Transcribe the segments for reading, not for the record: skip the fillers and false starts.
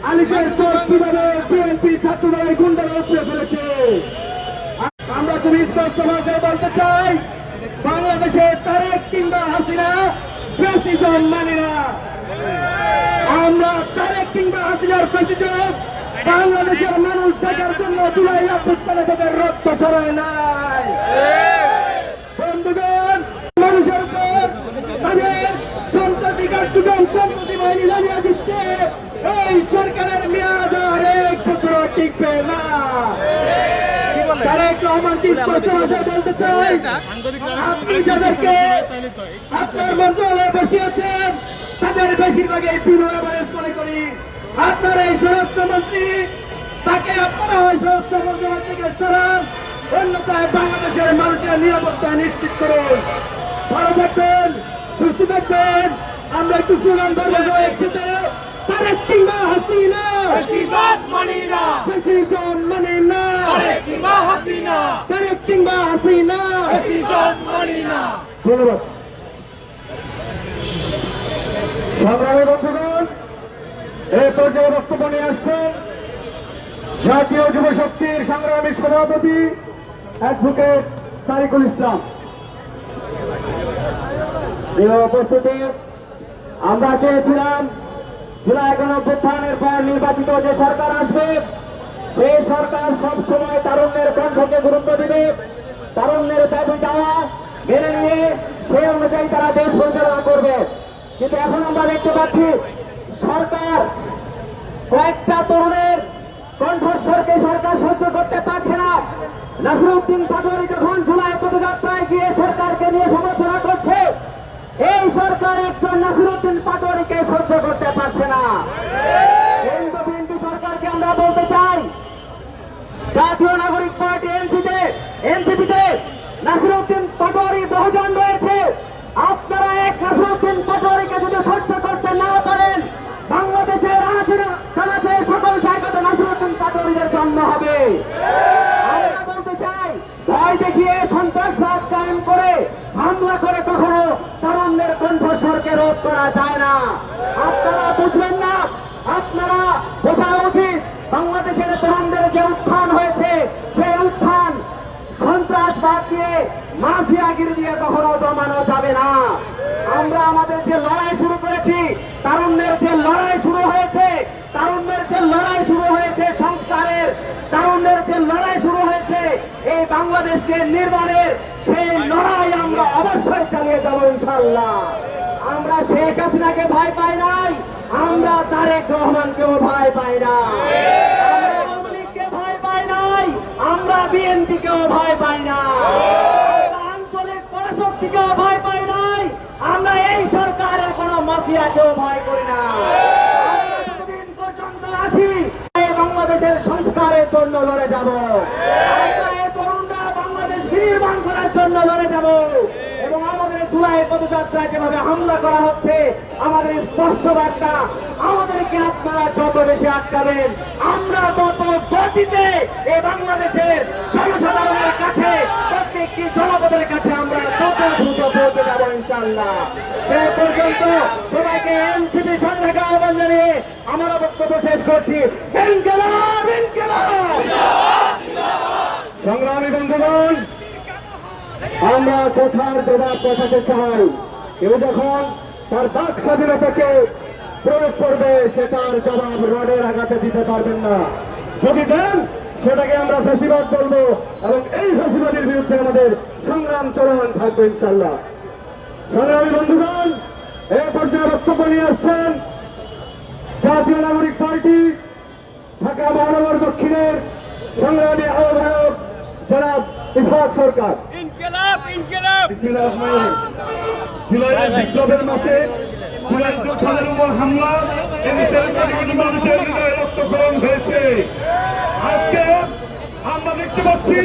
আলিফের চোখ কিভাবে বিএনপি ছাত্রদলের গুন্ডারা উপরে ফেলেছে। আমরা খুবই স্পষ্ট ভাষায় বলতে চাই, বাংলাদেশের তারেক কিংবা হাসিনা ফ্যাসিজম মানে না। আমরা তারেক কিংবা হাসিনার ফ্যাসিজম বাংলাদেশের মানুষ দেখার জন্য জুলাই অভ্যুত্থানে তাদের রক্ত ছড়ায় নাই। বন্ধুগণ, মানুষের উপর তাদের সন্ত্রাসী কার্যক্রম সম্প্রতি বাহিনী জানিয়ে দিচ্ছে এই সরকারের মেয়াদ আর 1 বছরও টিকবে না। তারেক রহমান স্পষ্ট ভাষায় বলতে চাই, আপনি যাদেরকে আপনার মন্ত্রণালয়ে বসিয়েছেন তাদের বেশিরভাগই বিনয় মনে করি। আপনার এই স্বরাষ্ট্রমন্ত্রী, তাকে আপনারা ওই স্বরাষ্ট্র মন্ত্রণালয় থেকে সরান, অন্যথায় বাংলাদেশের মানুষের নিরাপত্তা নিশ্চিত করুন। ভালো থাকবেন, সুস্থ থাকবেন। আমরা একটু স্লোগান ধরবো একসাথে, তারেক কিংবা হাসিনা, ফ্যাসিজম মানি না, ফ্যাসিজম মানে না, তারেক কিংবা হাসিনা, তারেক কিংবা হাসিনা, ফ্যাসিজম মানি না। ধন্যবাদ। সংগ্রামী বন্ধুগণ, এই পর্যায়ে বক্তব্য নিয়ে আসছেন জাতীয় যুব শক্তির সংগ্রামী সভাপতি অ্যাডভোকেট তারিকুল ইসলাম। প্রিয় উপস্থিতি, আমরা চেয়েছিলাম জুলাই গণঅভ্যুত্থানের পর নির্বাচিত যে সরকার আসবে, সেই সরকার সবসময় তারুণ্যের কণ্ঠকে গুরুত্ব দিবে, তারুণ্যের দাবি দাওয়া মেনে নিয়ে সেই অনুযায়ী তারা দেশ পরিচালনা করবে। কিন্তু এখন আমরা দেখতে পাচ্ছি সরকার কয়েকটা তরুণের কণ্ঠস্বরকে সরকার সহ্য করতে পারছে না। নাসিরউদ্দিন পাটোয়ারী যখন জুলাই পদযাত্রায় গিয়ে সরকারকে নিয়ে সমালোচনা করছে, এই সরকার একজন নাসিরউদ্দিন পাটোয়ারীকে সহ্য করতে পারছে না। কিন্তু বিএনপি সরকারকে আমরা বলতে চাই, জাতীয় নাগরিক পার্টি এনসিপিতে নাসিরউদ্দিন পাটোয়ারী বহুজন রয়েছে। আপনারা এক নাসিরউদ্দিন পাটোয়ারীকে যদি সহ্য করতে না পারেন, বাংলাদেশের আনাচে সকল জায়গাতে নাসিরউদ্দিন পাটোয়ারীদের জন্ম হবে। আমরা বলতে চাই, ভয় দেখিয়ে সন্ত্রাসবাদ কায়েম করে হামলা করে কখনো তারুণ্যের কণ্ঠস্বরকে রোধ করা যায় না। আপনারা বুঝবেন না, আপনারা বোঝা উচিত বাংলাদেশের তরুণদের যে উত্থান হয়েছে, সেই উত্থান সন্ত্রাসবাদ দিয়ে মাফিয়াগিরি দিয়ে কখনো দমানো যাবে না। আমরা আমাদের যে লড়াই শুরু করেছি, তারুণ্যের যে লড়াই শুরু হয়েছে, তারুণ্যের যে লড়াই শুরু হয়েছে সংস্কারের, তারুণ্যের যে লড়াই শুরু হয়েছে এই বাংলাদেশকে নির্মাণের, সেই লড়াই আমরা অবশ্যই চালিয়ে যাবো ইনশাআল্লাহ। আমরা শেখ হাসিনাকে ভয় পাই নাই, আমরা তারেক রহমানকেও ভয় পাই না, আমরা আওয়ামী লীগকে ভয় পাই নাই, আমরা বিএনপিকেও ভয় পাই না, আঞ্চলিক পরাশক্তিকেও ভয় পাই নাই, আমরা এই সরকারের কোন মাফিয়াকেও ভয় করি না। আমরা যতদিন পর্যন্ত আছি বাংলাদেশের সংস্কারের জন্য লড়ে যাব, তরুণরা বাংলাদেশ বিনির্মাণ করার জন্য লড়ে যাব। এবং আমাদের জুলাই পদযাত্রায় যেভাবে হামলা করা হচ্ছে, আমাদের স্পষ্ট বার্তা, আমাদেরকে আপনারা যত বেশি আটকাবেন, আমরা তত গতিতে এই বাংলাদেশের জনসাধারণের কাছে, প্রত্যেকটি জনপদের কাছে আমরা তত দ্রুত পৌঁছে যাব ইনশাআল্লাহ। সে পর্যন্ত সবাইকে এনসিপি সরকারকে আহ্বান জানিয়ে আমরা বক্তব্য শেষ করছি। ইনকিলাব, ইনকিলাব। সংগ্রামী বন্ধুগণ, আমরা কথার জবাব কথাতে চাই। কেউ যখন তার বাক স্বাধীনতাকে প্রয়োগ করবে, সে তার জবাব রডের আঘাতে দিতে পারবেন না। যদি দেন, সেটাকে আমরা ফ্যাসিবাদ বলবো এবং এই ফ্যাসিবাদের বিরুদ্ধে আমাদের সংগ্রাম চলমান থাকবে ইনশাআল্লাহ। সংগ্রামী বন্ধুগণ, এই পর্যায়ে বক্তব্য নিয়ে আসছেন জাতীয় নাগরিক পার্টি ঢাকা মহানগর দক্ষিণের সংগ্রামী আহ্বায়ক জনাব ইসহাক সরকার। ইনকিলাব, ইনকিলাব। বিসমিল্লাহির রহমানির রহিম। জুলাইয়ের বিপ্লবের মাসে জুলাই যোদ্ধাদের উপর হামলা, এদেশের কোটি মানুষের হৃদয়ে রক্তক্ষরণ হয়েছে। আজকে আমরা দেখতে পাচ্ছি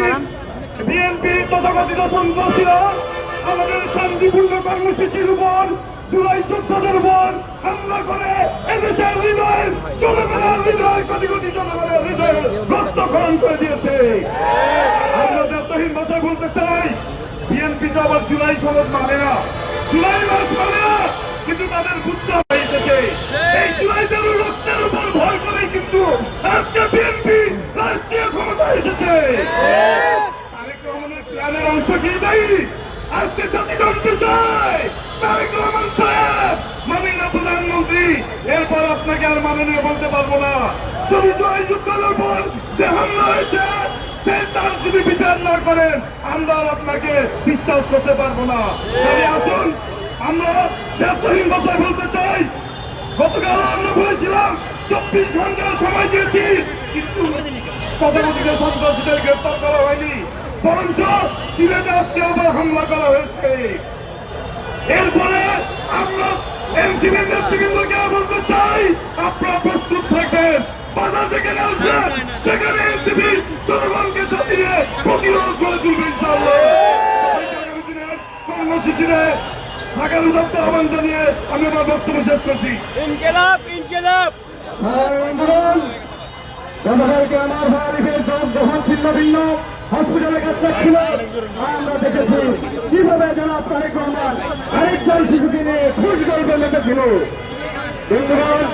বিএনপি তথাকথিত সন্ত্রাসীরা আমাদের শান্তিপূর্ণ কর্মসূচির উপর, জুলাই যোদ্ধাদের উপর হামলা করে এদেশের হৃদয়, জনগণের হৃদয়, কোটি কোটি জনগণের হৃদয়ে রক্তক্ষরণ করে দিয়েছে। আমরা দায়িত্বহীন ভাষায় বলতে চাই, বিএনপি তো আবার জুলাই সনদ মানে না, জুলাই মাস মানে না, কিন্তু তাদের আপনাকে আর মানে নিয়ে বলতে পারবো না। যদি জয় যুদ্ধের পর যে হামলা হয়েছে সে তার যদি বিচার না করেন আমরা আর আপনাকে বিশ্বাস করতে পারবো না। তবে আসুন আমরা জাতীয় ভাষায় বলতে চাই, গতকাল আমরা বলেছিলাম 24 ঘন্টা সময় দিয়েছি, কিন্তু তথাকথিত সন্ত্রাসীদের গ্রেপ্তার করা হয়নি, বরঞ্চ সিলেটে আজকে আবার হামলা করা হয়েছে। এরপরে আমরা এনসিপির নেতৃবৃন্দকে বলতে চাই, আপনারা প্রস্তুত থাকবেন, বাধা যেখানে আসবে সেখানে এনসিপি জনগণকে সাথে নিয়ে প্রতিরোধ করে তুলবে ইনশাআল্লাহ। কর্মসূচিতে থাকার উদাত্ত আহ্বান জানিয়ে আমি আমার বক্তব্য শেষ করছি। ইনকিলাব ইনকিলাব গতকালকে আমার ভাইয়ের যখন ছিন্ন ভিন্ন হসপিটালে কাজ ছিল, আমরা দেখেছি কিভাবে জনাব তারেক রহমান আরেকজন শিশুকে নিয়ে খুশ গল্পে মেতেছিল। বন্ধুগণ,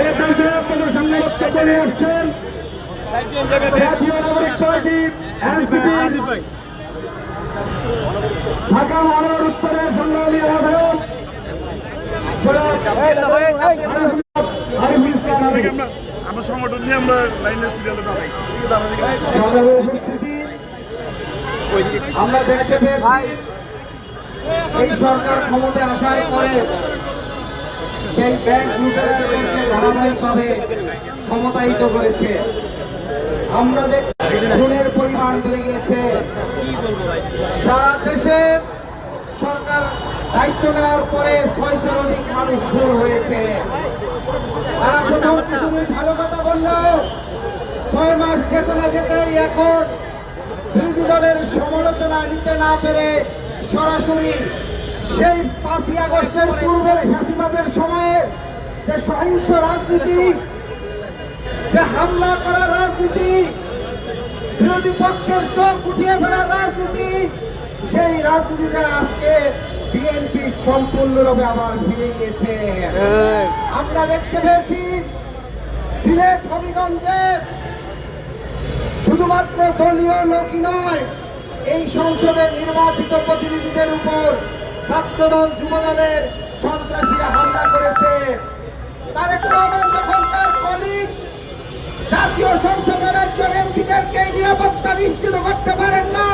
এই পর্যায়ে আপনাদের সামনে বক্তব্য নিয়ে আসছেন জাতীয় নাগরিক পার্টি এনসিপি ঢাকা মহানগর উত্তরের সংগ্রামী আহ্বায়ক আরিফুল ইসলাম আরিফ। আমরা সংগঠন নিয়ে আমরা লাইনের সিরিয়ালে দাঁড়াই। সংগ্রামের উপস্থিতি আমরা দেখতে পেয়েছি এই সরকার ক্ষমতায় আসার পরে সেই ব্যাংক লুটেরাদেরকে ধারাবাহিকভাবে ক্ষমতায়িত করেছে। আমরা দেখছি খুনের পরিমাণ বেড়ে গিয়েছে। সারা দেশে সরকার দায়িত্ব নেওয়ার পরে 600-র অধিক মানুষ খুন হয়েছে। তারা প্রথম কিছুদিন ভালো কথা বললেও 6 মাস যেতে না যেতেই এখন বিরোধী দলের সমালোচনা নিতে না পেরে সরাসরি সেই 5ই আগস্টের পূর্বের ফ্যাসিবাদের সময়ে যে সহিংস রাজনীতি, যে হামলা করা রাজনীতি, বিরোধী পক্ষের চোখ উঠিয়ে ফেলার রাজনীতি, সেই রাজনীতিতে আজকে বিএনপি সম্পূর্ণরূপে আবার ফিরে গিয়েছে। আমরা দেখতে পেয়েছি সিলেট হবিগঞ্জে শুধুমাত্র দলীয় লোকই নয়, এই সংসদের নির্বাচিত প্রতিনিধিদের উপর ছাত্রদল যুবদলের সন্ত্রাসীরা হামলা করেছে। তারেক রহমান যখন তার কলিগ জাতীয় সংসদের একজন এমপিদেরকে নিরাপত্তা নিশ্চিত করতে পারেন না,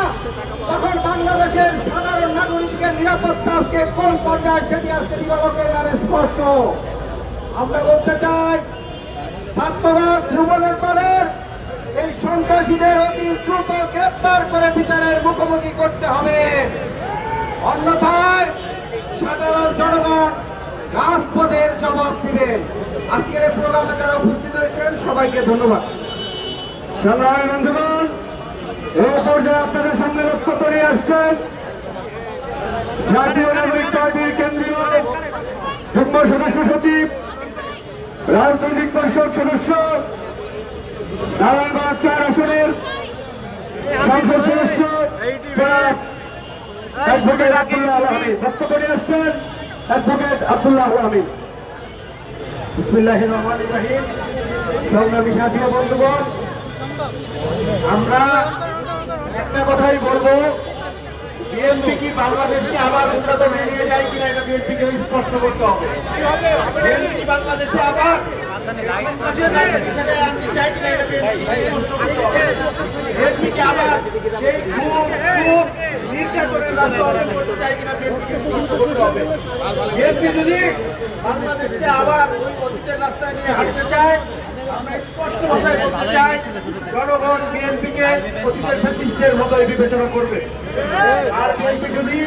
তখন বাংলাদেশের সাধারণ নাগরিকের নিরাপত্তা আজকে কোন পর্যায়ে সেটি আজকে দিবালোকের নামে স্পষ্ট। আমরা বলতে চাই ছাত্রদল যুবদল দলের এই সন্ত্রাসীদের অতি দ্রুত গ্রেপ্তার করে বিচারের মুখোমুখি করতে হবে, অন্যথায় সাধারণ জনগণ রাজপথের জবাব দিবেন। আজকের এই প্রোগ্রামে যারা উপস্থিত হয়েছেন সবাইকে ধন্যবাদ। সংগ্রামী বন্ধুগণ, এই পর্যায়ে আপনাদের সামনে বক্তব্য নিয়ে আসছেন জাতীয় নাগরিক পার্টির কেন্দ্রীয় যুগ্ম সদস্য সচিব, রাজনৈতিক পরিষদ সদস্য, নারায়ণগঞ্জ 4 আসনের সংসদ সদস্য জনাব অ্যাডভোকেট আব্দুল্লাহ আল হামিদ। বক্তব্য নিয়ে আসছেন অ্যাডভোকেট আব্দুল্লাহ আল হামিদ। বিসমিল্লাহির রহমানির রহিম। সংগ্রামী সাথী ও বন্ধুগণ, আমরা একটা কথাই বলবো, বিএনপি কি বাংলাদেশকে আবার উন্নত নিয়ে যায় কিনা এটা বিএনপিকে স্পষ্ট করতে হবে। বিএনপি কি বাংলাদেশে আবার আনতে চায় কিনা এটা বিএনপিকে স্পষ্ট করতে হবে। বিএনপি কি আবার সেই নির্যাতনের রাস্তা অনেক করতে চায় কিনা বিএনপিকে স্পষ্ট করতে হবে। বিএনপি যদি বাংলাদেশকে আবার ওই অতীতের রাস্তায় নিয়ে হাঁটতে চায়, আমরা স্পষ্ট ভাষায় বলতে চাই, জনগণ বিএনপিকে অতীতের ফ্যাসিস্টদের মতোই বিবেচনা করবে। আর বিএনপি যদি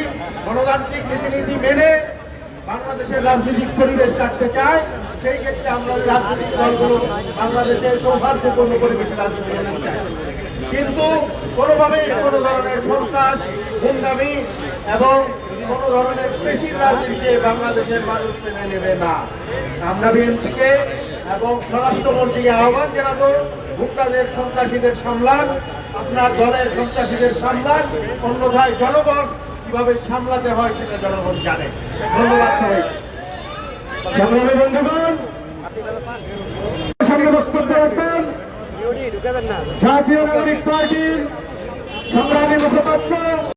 গণতান্ত্রিক রীতিনীতি মেনে বাংলাদেশের রাজনৈতিক পরিবেশ রাখতে চায়, সেই ক্ষেত্রে আমরা রাজনৈতিক দলগুলো বাংলাদেশের সৌহার্দ্যপূর্ণ পরিবেশে রাজনীতি করতে চাই। কিন্তু কোনোভাবেই কোনো ধরনের সন্ত্রাস, গুন্ডামি এবং কোনো ধরনের পেশির রাজনীতিকে বাংলাদেশের মানুষ মেনে নেবে না। আমরা বিএনপিকে এবং স্বরাষ্ট্রমন্ত্রীকে আহ্বান জানাবো, গুন্ডাদের সন্ত্রাসীদের সামলান, আপনার দলের সন্ত্রাসীদের সামলান, অন্যথায় জনগণ কিভাবে সামলাতে হয় সেটা জনগণ জানে। ধন্যবাদ সবাই। সংগ্রামী বন্ধুগণ, সঙ্গে বক্তব্য রাখবেন জাতীয় নাগরিক পার্টির সংগ্রামী মুখপাত্র